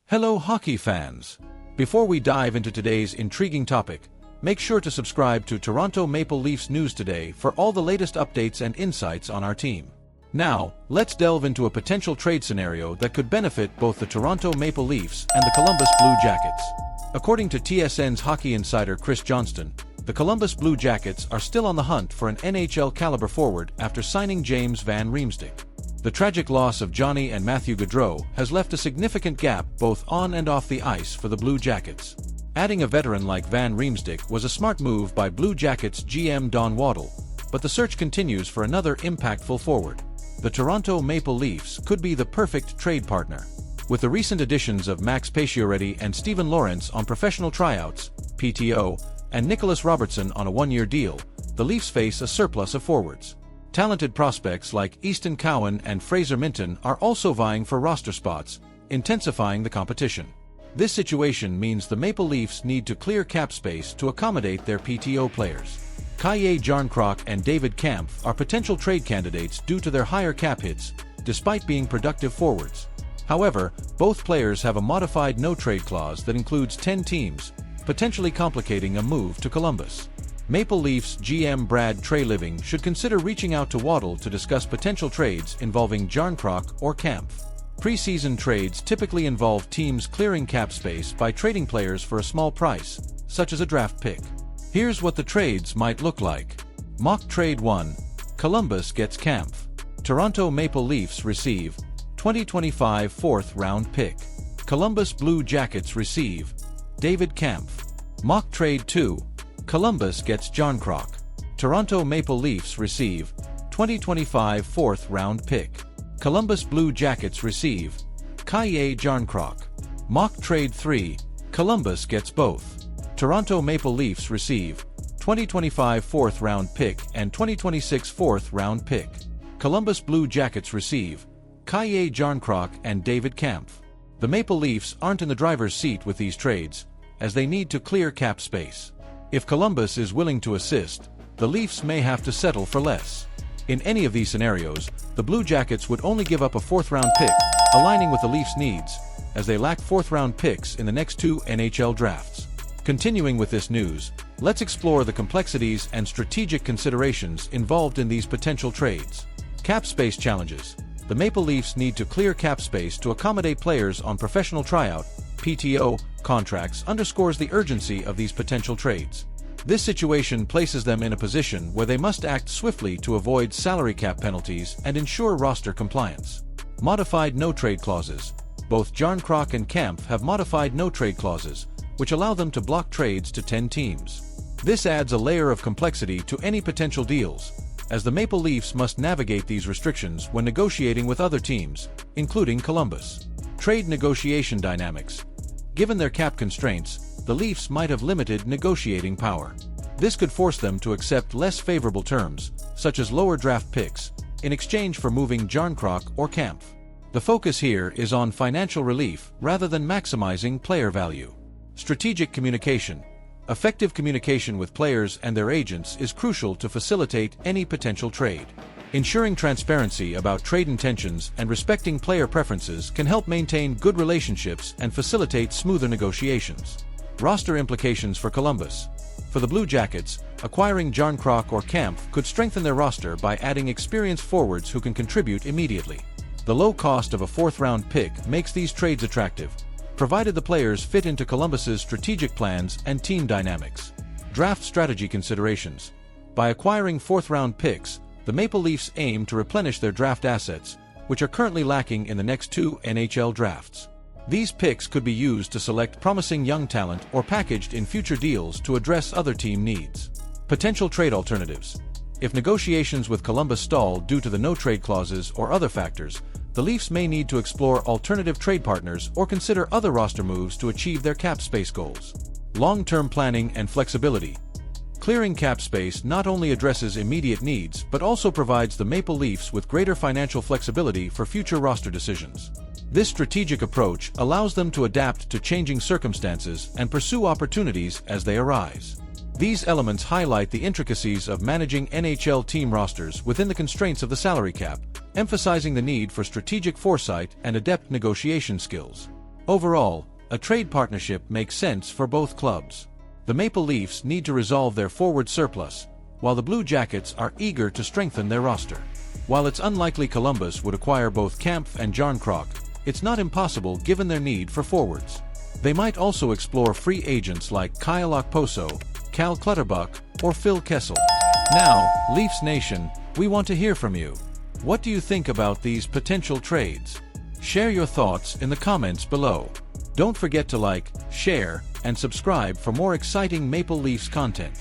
Hello hockey fans! Before we dive into today's intriguing topic, make sure to subscribe to Toronto Maple Leafs News Today for all the latest updates and insights on our team. Now, let's delve into a potential trade scenario that could benefit both the Toronto Maple Leafs and the Columbus Blue Jackets. According to TSN's hockey insider Chris Johnston, the Columbus Blue Jackets are still on the hunt for an NHL-caliber forward after signing James Van Riemsdyk. The tragic loss of Johnny and Matthew Gaudreau has left a significant gap both on and off the ice for the Blue Jackets. Adding a veteran like Van Riemsdyk was a smart move by Blue Jackets GM Don Waddle, but the search continues for another impactful forward. The Toronto Maple Leafs could be the perfect trade partner. With the recent additions of Max Pacioretty and Steven Lorentz on professional tryouts, PTO, and Nicholas Robertson on a one-year deal, the Leafs face a surplus of forwards. Talented prospects like Easton Cowan and Fraser Minton are also vying for roster spots, intensifying the competition. This situation means the Maple Leafs need to clear cap space to accommodate their PTO players. Kaye Jarnkrok and David Kampf are potential trade candidates due to their higher cap hits, despite being productive forwards. However, both players have a modified no-trade clause that includes 10 teams, potentially complicating a move to Columbus. Maple Leafs GM Brad Treliving should consider reaching out to Waddle to discuss potential trades involving Jarnkrok or Kampf. Preseason trades typically involve teams clearing cap space by trading players for a small price, such as a draft pick. Here's what the trades might look like. Mock Trade 1. Columbus gets Kampf. Toronto Maple Leafs receive 2025 4th-round pick. Columbus Blue Jackets receive David Kampf. Mock Trade 2. Columbus gets Jarnkrok. Toronto Maple Leafs receive 2025 4th-round pick. Columbus Blue Jackets receive Kaye Jarnkrok. Mock Trade 3. Columbus gets both. Toronto Maple Leafs receive 2025 4th-round pick and 2026 4th-round pick. Columbus Blue Jackets receive Kaye Jarnkrok and David Kampf. The Maple Leafs aren't in the driver's seat with these trades, as they need to clear cap space. If Columbus is willing to assist, the Leafs may have to settle for less. In any of these scenarios, the Blue Jackets would only give up a 4th-round pick, aligning with the Leafs' needs, as they lack 4th-round picks in the next 2 NHL drafts. Continuing with this news, let's explore the complexities and strategic considerations involved in these potential trades. Cap space challenges. The Maple Leafs need to clear cap space to accommodate players on professional tryout, PTO, contracts underscores the urgency of these potential trades. This situation places them in a position where they must act swiftly to avoid salary cap penalties and ensure roster compliance. Modified no-trade clauses. Both Jarnkrok and Kampf have modified no-trade clauses, which allow them to block trades to 10 teams. This adds a layer of complexity to any potential deals, as the Maple Leafs must navigate these restrictions when negotiating with other teams, including Columbus. Trade negotiation dynamics. Given their cap constraints, the Leafs might have limited negotiating power. This could force them to accept less favorable terms, such as lower draft picks, in exchange for moving Jarnkrok or Kampf. The focus here is on financial relief rather than maximizing player value. Strategic communication. Effective communication with players and their agents is crucial to facilitate any potential trade. Ensuring transparency about trade intentions and respecting player preferences can help maintain good relationships and facilitate smoother negotiations. Roster implications for Columbus. For the Blue Jackets, acquiring Jarnkrok or Kampf could strengthen their roster by adding experienced forwards who can contribute immediately. The low cost of a 4th-round pick makes these trades attractive, provided the players fit into Columbus's strategic plans and team dynamics. Draft strategy considerations. By acquiring 4th-round picks, the Maple Leafs aim to replenish their draft assets, which are currently lacking in the next 2 NHL drafts. These picks could be used to select promising young talent or packaged in future deals to address other team needs. Potential trade alternatives. If negotiations with Columbus stall due to the no-trade clauses or other factors, the Leafs may need to explore alternative trade partners or consider other roster moves to achieve their cap space goals. Long-term planning and flexibility. Clearing cap space not only addresses immediate needs but also provides the Maple Leafs with greater financial flexibility for future roster decisions. This strategic approach allows them to adapt to changing circumstances and pursue opportunities as they arise. These elements highlight the intricacies of managing NHL team rosters within the constraints of the salary cap, emphasizing the need for strategic foresight and adept negotiation skills. Overall, a trade partnership makes sense for both clubs. The Maple Leafs need to resolve their forward surplus, while the Blue Jackets are eager to strengthen their roster. While it's unlikely Columbus would acquire both Kampf and Jarnkrok, it's not impossible given their need for forwards. They might also explore free agents like Kyle Okposo, Cal Clutterbuck, or Phil Kessel. Now, Leafs Nation, we want to hear from you. What do you think about these potential trades? Share your thoughts in the comments below. Don't forget to like, share, and subscribe for more exciting Maple Leafs content.